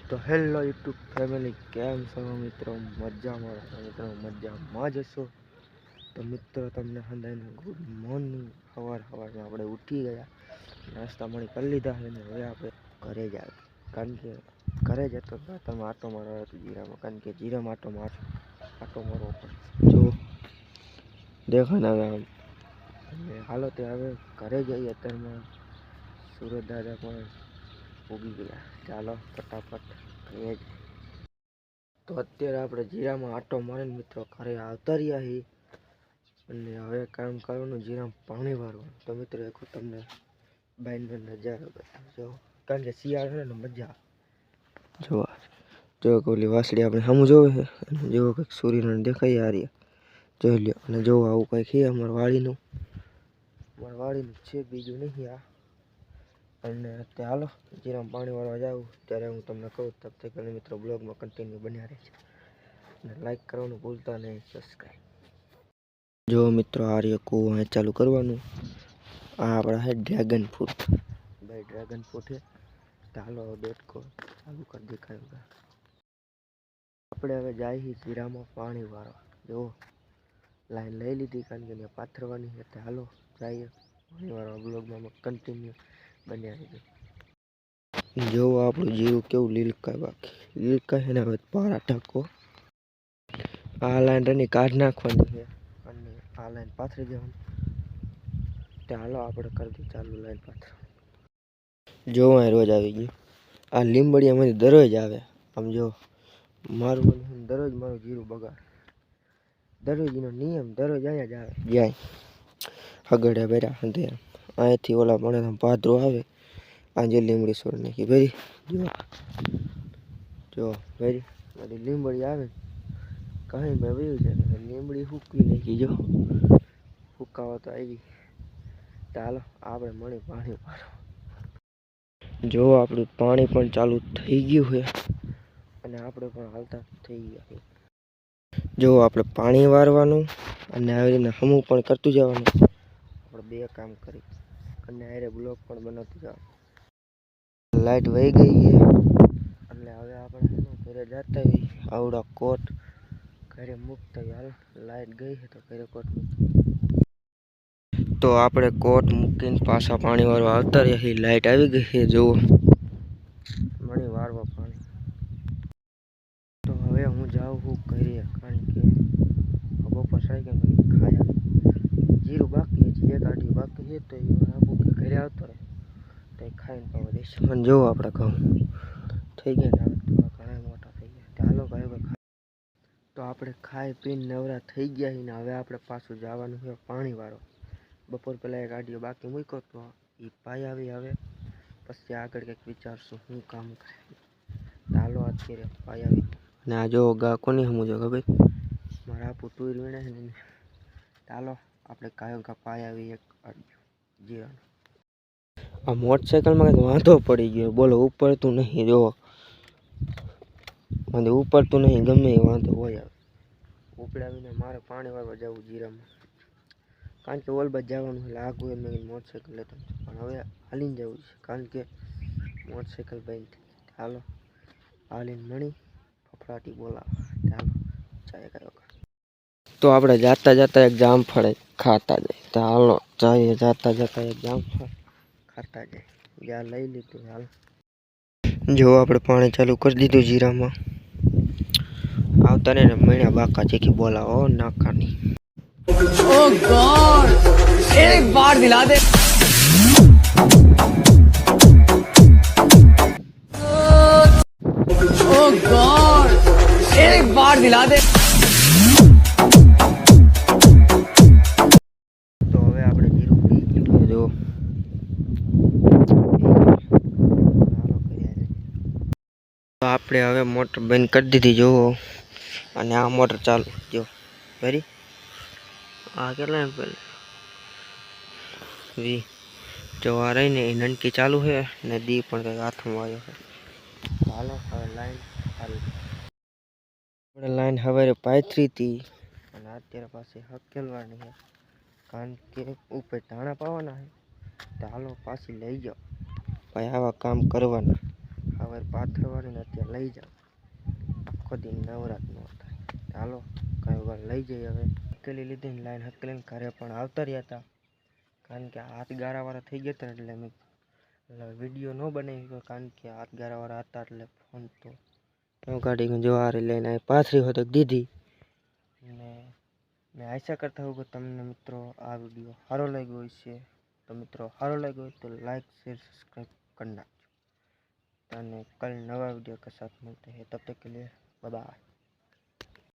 તો hello YouTube family, કેમ છો મિત્રો? મજામાં મિત્રો, મજામાં જ હશો. તો મિત્રો તમને હંદાઈને ગુડ મોર્નિંગ. સવારમાં આપણે ઉઠી ગયા, નાસ્તા પાણી કરી લીધા અને હવે આપણે ઘરે જ આવ્યા. કારણ કે ઘરે જતો તમે આટો મારવા હતો જીરામાં, કારણ કે જીરામાં આટો મારવો પડે જો દેખાને હવે આમ. અને હાલો તે હવે ઘરે જઈએ. અત્યારમાં સુરત દાદા પણ ઉગી ગયા. ચાલો ફટાફટ ઘરે જ. તો અત્યારે આપણે જીરામાં આટો મારીને મિત્રો ઘરે આવતા રહ્યા છીએ. અને હવે કામ કરવાનું, જીરામાં પાણી વાળવાનું. તો મિત્રો એક તમને બાઈનો નજારો બતાવજો, કારણ કે શિયાળો ને મજા જોવા. જો ઓલી વાસળી આપણે સામું જોવે છે, અને જેવો કંઈક સૂર્યનારાયણ દેખાઈ આ રહ્યા જોઈ લ્યો. અને જો આવું કંઈક છે અમારા વાડીનું છે, બીજું નહીં આ. અને અત્યારે હાલો જીરામાં પાણી વાળવા જાવ ત્યારે હું તમને કહું. તબ તક મિત્રો બ્લોગમાં કન્ટિન્યુ બન્યા રહે છે અને લાઈક કરવાનું ભૂલતા નહીં, સબસ્ક્રાઈબ. જો મિત્રો આ રહ્યા કૂવા ચાલુ કરવાનું. આ આપણા છે ડ્રેગન ફ્રૂટ, ભાઈ ડ્રેગન ફ્રૂટ છે. ચાલો દેડકો ચાલુ કરી દેખાય. આપણે હવે જાય જીરામાં પાણી વાળવા. જો લાઈન લઈ લીધી, કારણ કે પાથરવાની છે. હાલો જઈએ પાણી વાળવા. બ્લોગમાં કન્ટિન્યુ બન્યા રહેજો. જો આપણું જીરું કેવું લીલકાય, બાકી છે ને. હવે પારા ટાંકો આ લાઈન રની કાઢ નાખવાની છે અને આ લાઈન પાથરી દેવાની. ચાલો આપણે કરી દઈએ ચાલુ લાઈન પાથર. જો અહીં રોજ આવી ગયું. આ લીંબડીયામાંથી દરરોજ આવે. આમ જો મારું દરરોજ મારું જીરું બગાડ. દરરોજનો નિયમ, દરરોજ અહીંયા જ આવે. જાય આગળ બેઠા અંતે અહીંયાથી ઓલા મને પાદરો આવે. આજે લીમડી છોડ નાખી ભાઈ. જો ભાઈ મારી લીંબડી આવે કहीं મેં વયું છે. લીમડી સૂકવી નાખી. જો ફૂકાવા તો આવી. ચાલો આપણે મળી પાણી વાળો. જો આપણું પાણી પણ ચાલુ થઈ ગયું છે અને આપણે પણ હાલતા થઈ ગયા છે. જો આપણે પાણી વારવાનું અને આવી રીતના હમું પણ કરતું જવાનું. આપણે બે કામ કરી અને આરે બ્લોગ પણ બનાવતું જવાનું. લાઈટ વહી ગઈ છે એટલે હવે આપણે ઘરે જતા હોય. આવડા કોટ ઘરે મૂકતા હોય. હાલ લાઈટ ગઈ છે તો ઘરે કોટ મૂકતા. તો આપણે કોટ મૂકીને પાછા પાણી વાળવા આવતા રહ્યા. લાઈટ આવી ગઈ છે. જુઓ મણી વારવા પાણી. તો હવે હું જાઉં છું ઘરે, કારણ કે બપોર સાઈ ગયા ખાયા. જીરું બાકી છે, એક આડી બાકી છે. તો એ આપું કે ઘરે આવતો રહે તો એ ખાઈને પાવા દઈશું. અને જો આપણે ઘઉં થઈ ગયા ને ઘણા મોટા થઈ ગયા. ચાલો ભાઈ તો આપણે ખાઈ પીને નવરા થઈ ગયા. ને હવે આપણે પાછું જવાનું છે પાણી વાળવા. બપોર પહેલાં એક આડીઓ બાકી મૂક્યો તો એ પાઈ આવી. હવે પછી આગળ કંઈક વિચારશું શું કામ કરે. ચાલો અત્યારે પાઈ આવી. અને આ જો ગા કોની સમજો ખબર, મારા આપું ટૂર વીણે છે ને. ચાલો આપણે કાયો ગા પાઈ આવી એક જીરાનો. આ મોટરસાઇકલમાં કંઈક વાંધો પડી ગયો. બોલો ઉપડતું નહીં. જો મને ઉપડતું નહીં. ગમે એ વાંધો હોય આવે. ઉપડાવીને મારે પાણી વાળવા જવું જીરામાં, કારણ કે ઓલબાદ જવાનું એટલે આગું એમ મોટરસાઇકલ લેતા. પણ હવે હાલીને જવું છે, કારણ કે મોટરસાઇકલ બંધ થઈ. ચાલો હાલીને મળી ફફડાટી બોલાવા. ચાલો ચાય કયો. તો આપણે જાતા જતા એક જામફળ ખાતા જાય. તો હાલો ચાય જાતા જતા એક જામફળ ખાતા જાય. જ્યાં લઈ લીધું. હાલ જો આપણે પાણી ચાલુ કરી દીધું જીરામાં. આવતા ને મહિના બાકા ચેકી બોલાવો નાકાની. ઓ ગોડ એક બાર દિલા દે. ઓ ગોડ એક બાર દિલા દે. તો હવે આપણે જીરું પી ગયું. જો તો આપણે હવે મોટર બંધ કરી દીધી. જુઓ અને આ મોટર ચાલુ. જો ફરી આ કેટલા પેલા વી જો આ રહી ને એ નનકી ચાલુ છે ને દી પણ કંઈક હાથમાં આવ્યો છે. હાલો હવે લાઈન ચાલુ. આપણે લાઈન હવે પાથરી હતી અને અત્યારે પાસે હકેલવાની છે, કારણ કે ઉપર ધાણા પાવાના છે. તો હાલો પાછી લઈ જાઓ ભાઈ. આવા કામ કરવાના. હવે સવારે પાથરવાની ને અત્યારે લઈ જાવ, આખો દિન નવરાત ન થાય. ચાલો કઈ વાર લઈ જઈએ. હવે હકેલી લીધી ને લાઈન હકેલીને ઘરે પણ આવતા રહ્યા હતા, કારણ કે હાથ ગારાવાળા થઈ ગયા હતા એટલે મેં વિડીયો ન બનાવી ગયો, કારણ કે હાથ ગારાવાળા હતા એટલે ફોન તો ગાડી જવારી લઈને પાથરી હોત દીધી. ને મેં આશા કરતા હોઉં કે તમને મિત્રો આ વિડીયો સારો લાગ્યો હોય છે. તો મિત્રો સારો લાગ્યો હોય તો लाइक शेयर सब्सक्राइब करना, અને कल नवा वीडियो के साथ मिलते हैं, तब तक के लिए बाय बाय।